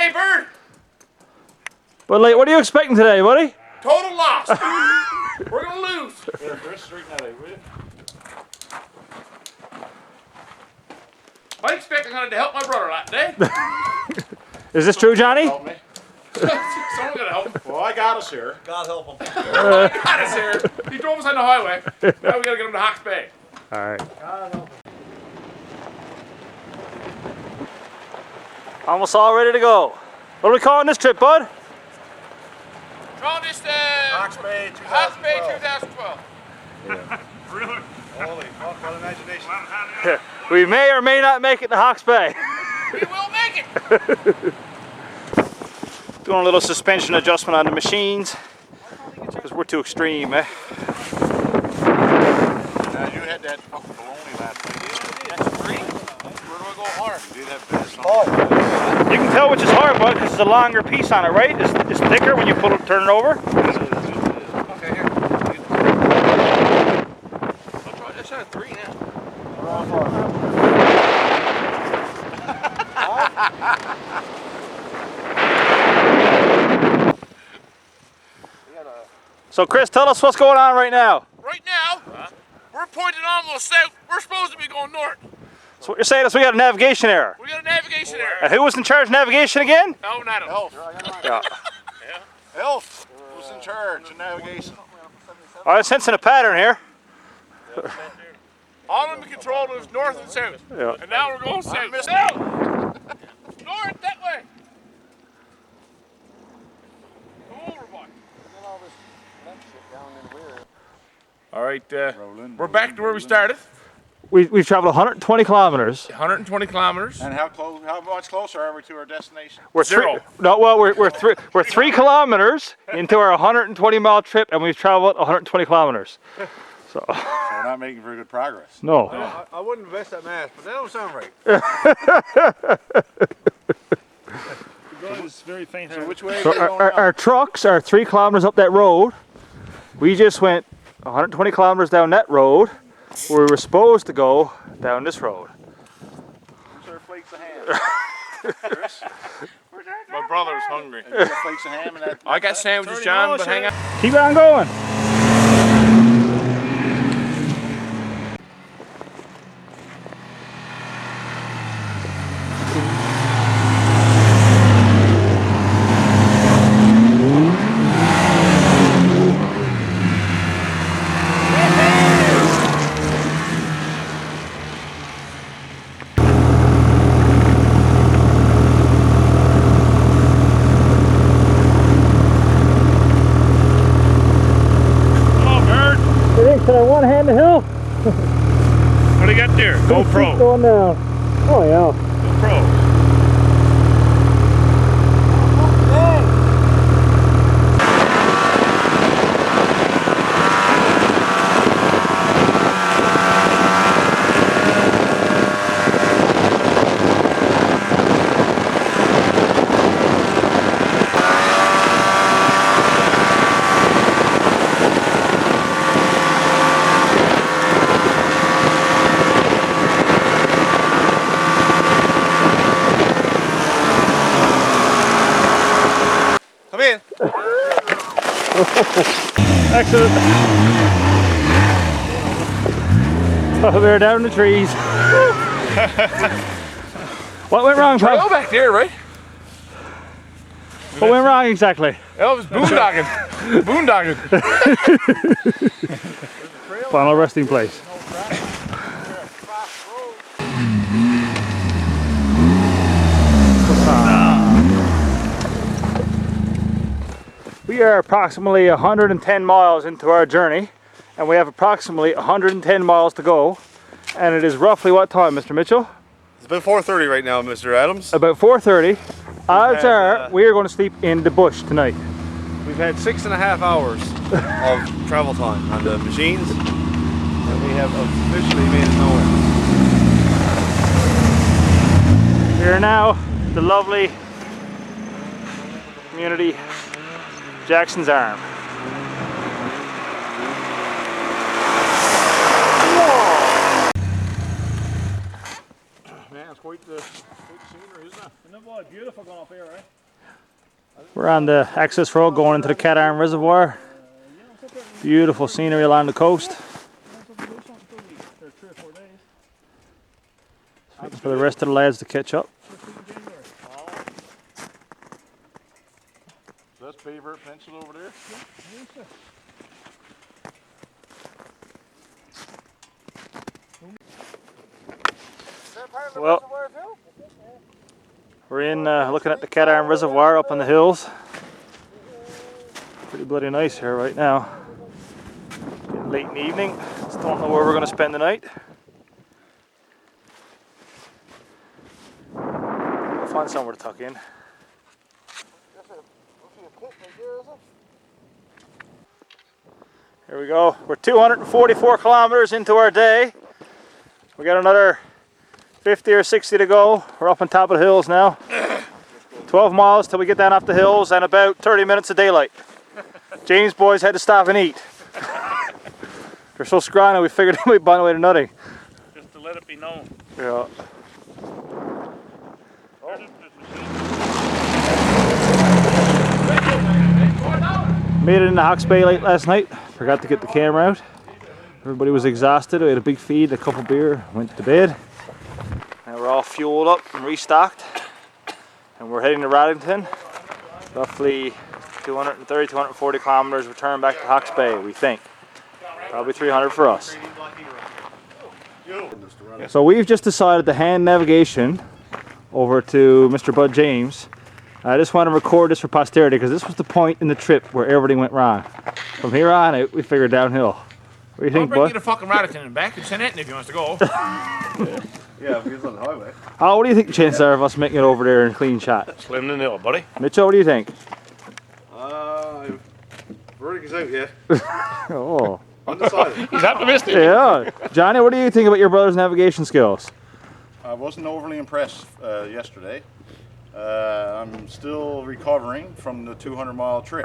day, Bird. But like, what are you expecting today, buddy? Total loss. We're gonna lose. Here, Chris, straighten that out, will you? I expect I'm gonna help my brother that day. Is this true, Johnny? Help me. Someone's gonna help him. Well, I got us here. God help him. God is here. He drove us on the highway. Now we gotta get him to Hawks Bay. All right. God help him. Almost all ready to go. What are we calling this trip, bud? Drawn this Hawks Bay 2012. Hawks Bay 2012. Really? Holy fuck, what imagination. We may or may not make it to Hawks Bay. We will make it. Doing a little suspension adjustment on the machines because we're too extreme, eh? Now you had that fucking baloney last night. That's three. Where do I go hard? You did have business. You can tell which is hard, bud, because it's a longer piece on it, right? It's thicker when you turn it over. Okay, here. I'll try this out 3 now. So, Chris, tell us what's going on right now. Right now, we're pointing almost south. We're supposed to be going north. So what you're saying is we got a navigation error. We got a navigation error. And who was in charge of navigation again? Oh, not him. Elf. Yeah. Elf was in charge of navigation. I'm sensing a pattern here. All of them controlled was north and south. Yeah. And now we're going south. South! North, that way. Come over, boy. All right, we're back to where we started. We've traveled 120 kilometers. 120 kilometers. And how much closer are we to our destination? We're Zero. We're 3 kilometers into our 120-mile trip, and we've traveled 120 kilometers. So We're not making very good progress. no. I wouldn't invest that math, but that don't sound right. It's very faint. So which way are So we going now? our trucks are 3 kilometers up that road. We just went 120 kilometers down that road, where we were supposed to go down this road. Where's our flakes of ham? Chris? My brother's hungry. Have you got flakes of ham in that? I got sandwiches, John, but hang on. Keep on going. Can I one-hand the hill? What do you got there? GoPro. Going down. Oh yeah. GoPro. Come in. Excellent. Oh, we're down in the trees. What went wrong, Trail Pop? back there, right? What went wrong exactly? Elvis boondocking. Boondocking. Final resting place. We are approximately 110 miles into our journey, and we have approximately 110 miles to go. And it is roughly what time, Mr. Mitchell? It's about 4:30 right now, Mr. Adams. About 4:30. Odds had, are we are going to sleep in the bush tonight. We've had 6.5 hours of travel time on the machines, and we have officially made it nowhere. We are now the lovely community Jackson's Arm. Man, it's quite the scenery, isn't it? Oh, beautiful going up here, right? We're on the access road going into the Cat Arm Reservoir. Beautiful scenery along the coast. Waiting for the rest of the lads to catch up. So that's Beaver Pencil over there? Well, we're in looking at the Cat Arm Reservoir up on the hills. Pretty bloody nice here right now. Getting late in the evening. Just don't know where we're going to spend the night. We'll find somewhere to tuck in. Here we go. We're 244 kilometers into our day. We got another 50 or 60 to go. We're up on top of the hills now. 12 miles till we get down off the hills and about 30 minutes of daylight. James' boys had to stop and eat. They're so scrawny we figured we'd find a way to nutting. Just to let it be known. Yeah. Made it into HawkesBilly late last night. Forgot to get the camera out. Everybody was exhausted. We had a big feed, a couple beer, went to bed. Now we're all fueled up and restocked. And we're heading to Roddington. Roughly 230, 240 kilometers return back to HawkesBilly, we think. Probably 300 for us. So we've just decided to hand navigation over to Mr. Bud James. I just want to record this for posterity because this was the point in the trip where everything went wrong. From here on out, we figured downhill. What do you think, I'll bring Bud? you to fucking Roddington and back and send Anthony if he wants to go. Yeah, if he's on the highway. Oh, what do you think the chances are of us making it over there in clean shot? Slim to nil, buddy. Mitchell, what do you think? Verdict's out yet. Oh. Undecided. He's optimistic. Yeah. Johnny, what do you think about your brother's navigation skills? I wasn't overly impressed yesterday. I'm still recovering from the 200-mile trip,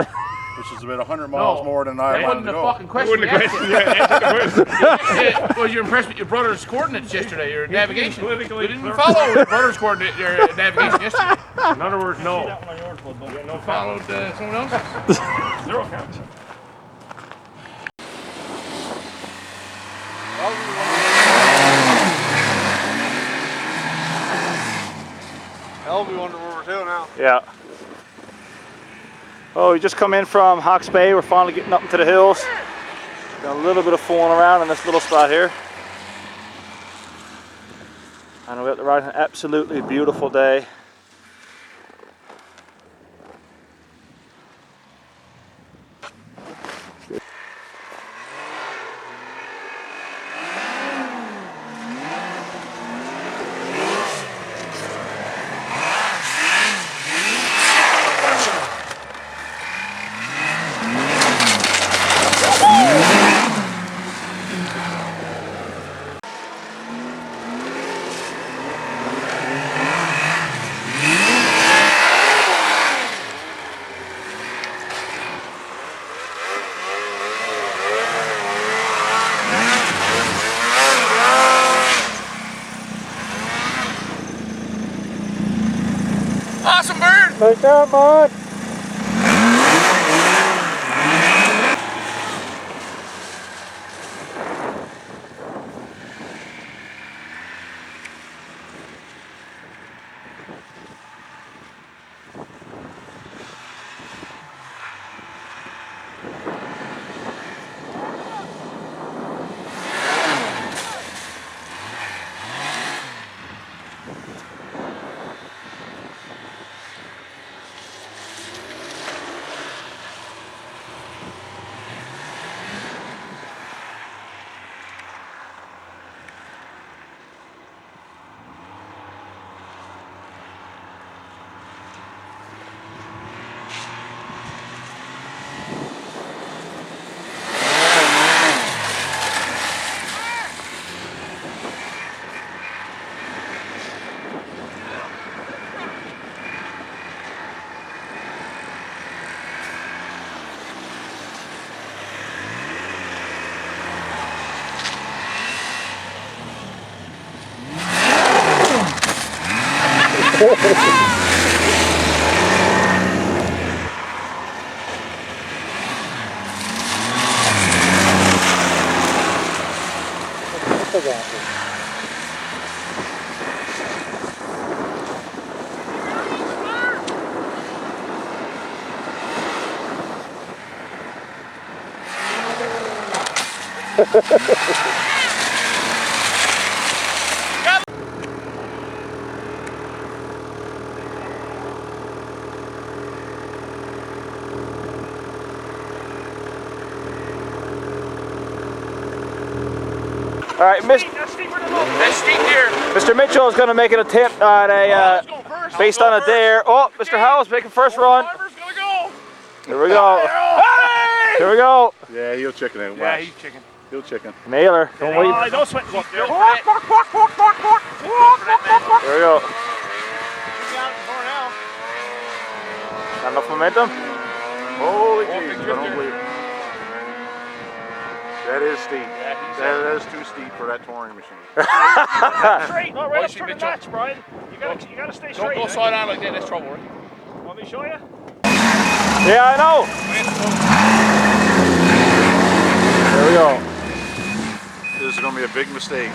which is about 100 miles more than I That wanted wasn't to the go. fucking question. Was you impressed with your brother's coordinates yesterday, your navigation? We didn't follow your brother's coordinate, your navigation yesterday. In other words, no. No, followed someone else's. Zero counts. Hell, we wonder where we're to now. Yeah. Oh, we just come in from HawkesBilly. We're finally getting up into the hills. Got a little bit of fooling around in this little spot here. And we're at the right, an absolutely beautiful day. Awesome bird! Nice job, bud. All right, That's steep here. Mr. Mitchell is going to make an attempt on a, based on a dare. Oh, Mr. Howell's making first run. Here we go. Here we go. Yeah, he'll chicken out. Yeah, he's chicken. He'll chicken. Nailor. Don't wait. Oh, don't sweat. Look, there. Here we go. Got enough momentum? Holy jeez, I don't believe it. That is steep. That is too steep for that touring machine. Straight, not right up to the match, Brian. You gotta stay straight. Don't go side on like that, that's trouble, right? Want me to show you? Yeah, I know. There we go. This is going to be a big mistake.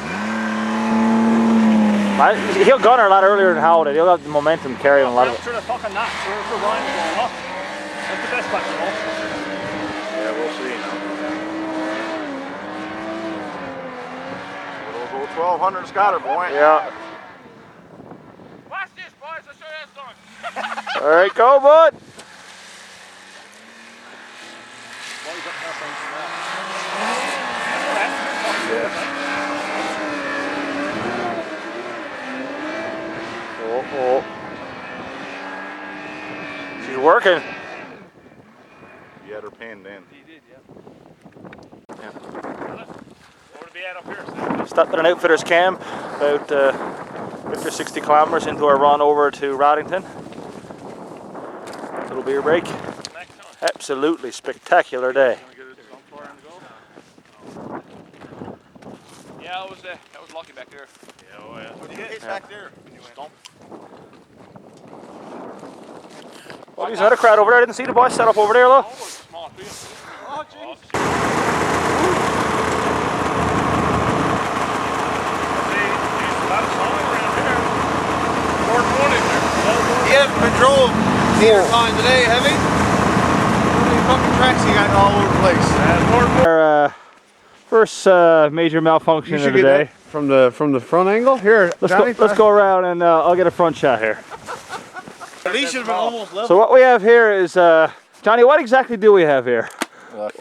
He'll gunner a lot earlier than Howell did. He'll have the momentum carrying a lot of it. Through the fucking notch. We're Ryan going up. That's the best part, you know. Yeah, we'll see now. Little old 1200 Scotter boy. Yeah. Watch this, boys. I'll show you how it's done. All right, go, bud. Oh. She's working. You had her pinned in. He did, yeah. Where to be at up here? Stopped at an outfitter's camp about 50 or 60 kilometers into our run over to Roddington. Little beer break. Absolutely spectacular day. Yeah, that was lucky back there. Yeah, oh yeah. What did you hit back there? Stump. Well, there's another crowd over there. I didn't see the boys set up over there, though. Oh, it's small field. Oh, jeez. You haven't been drove the incline today, have you? How many fucking tracks you got all over the place? Our first major malfunction of the day. From the front angle. Here, Let's go around and I'll get a front shot here. At least you've been almost level. So what we have here is, Johnny, what exactly do we have here?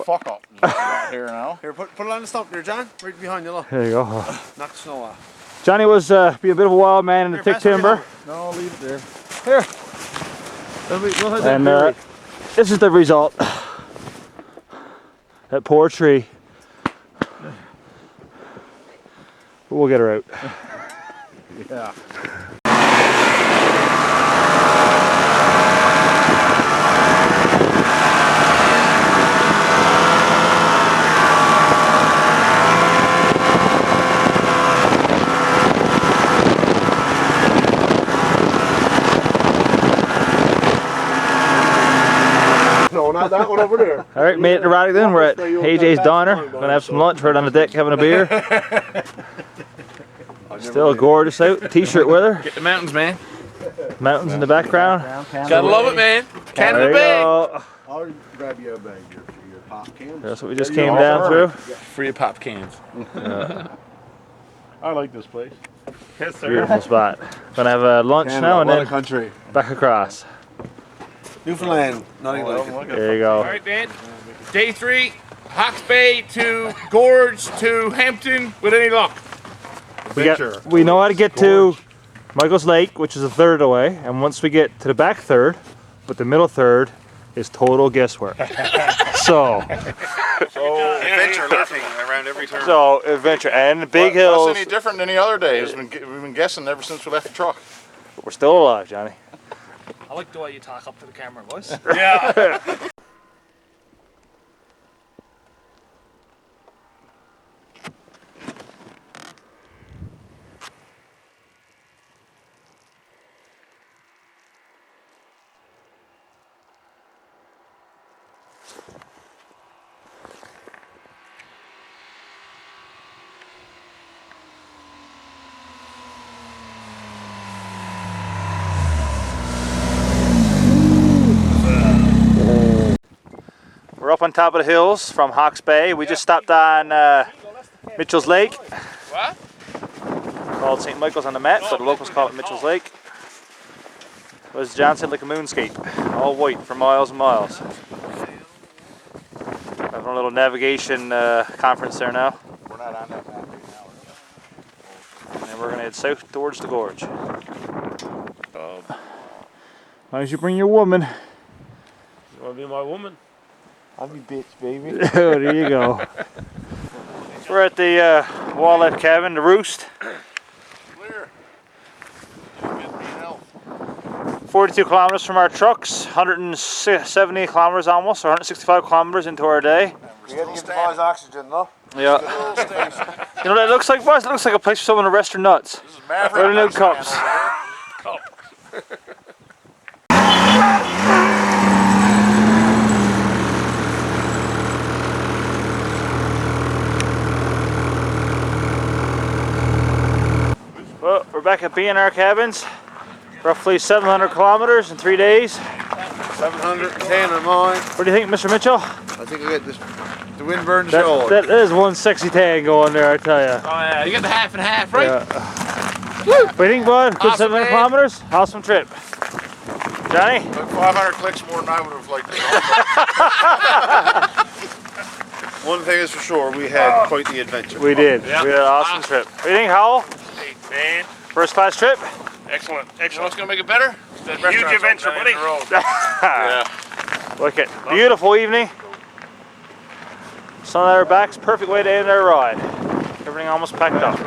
Fuck up. Here now. Here, put it on the stump there, John. Right behind you, look. There you go. Knock the snow off. Johnny was being a bit of a wild man in the thick timber. No, leave it there. Here. And this is the result. That poor tree. But we'll get her out. Yeah. No, not that one over there. All right, made it to Roddington. We're at AJ's Donner. Gonna have some lunch right on the deck, having a beer. Still gorgeous out. T-shirt weather. Get the mountains, man. Mountains in the background. Gotta love it, man. Canada There you Bay. go. I'll grab you a bag here for your pop cans. That's what we just came down through. Free pop cans. I like this place. Yes, sir. Beautiful spot. Gonna have lunch now and then country. back across. Newfoundland, nothing like it. There you All go. right, man. Day 3, Hawks Bay to Gorge to Hampton with any luck. We know how to get to Michael's Lake, which is a third away, and once we get to the back third, but the middle third is total guesswork. So Adventure lurking around every turn. So adventure and the big hills. What's any different than any other day? We've been guessing ever since we left the truck. We're still alive, Johnny. I like the way you talk up to the camera, boys. Yeah. We're up on top of the hills from Hawks Bay. We just stopped on Mitchell's Lake. What? Called St. Michael's on the map, but the locals call it Mitchell's Lake. It was John said like a moonscape, all white for miles and miles. Having a little navigation conference there now. We're not on that map right now. And we're going to head south towards the gorge. Why don't you bring your woman? You want to be my woman? I'm your bitch, baby. Oh, there you go. We're at the Wallette Cabin, the Roost. Clear. 42 kilometers from our trucks, 170 kilometers almost, or 165 kilometers into our day. We got to give the boys oxygen, though. Yeah. You know what that looks like, boys? It looks like a place for someone to rest their nuts. This is Maverick. Right in them cups. Well, we're back at B&R Cabins. Roughly 700 kilometers in 3 days. 710 on mine. What do you think, Mr. Mitchell? I think I get this. The wind burned the show. That is one sexy tag going there, I tell you. Oh yeah, you got the half and half, right? Yeah. What do you think, bud? Good Awesome, 700 man. kilometers? Awesome trip. Johnny? 500 clicks more than I would have liked to. One thing is for sure, we had quite the adventure. We did. Yep. We had an awesome trip. What do you think, Howell? Man, First class trip? excellent, You know excellent. what's gonna make it better? That Huge restaurant's adventure, open down buddy. the road. Yeah. Look at beautiful evening. Sun at our backs, perfect way to end our ride. Everything almost packed up.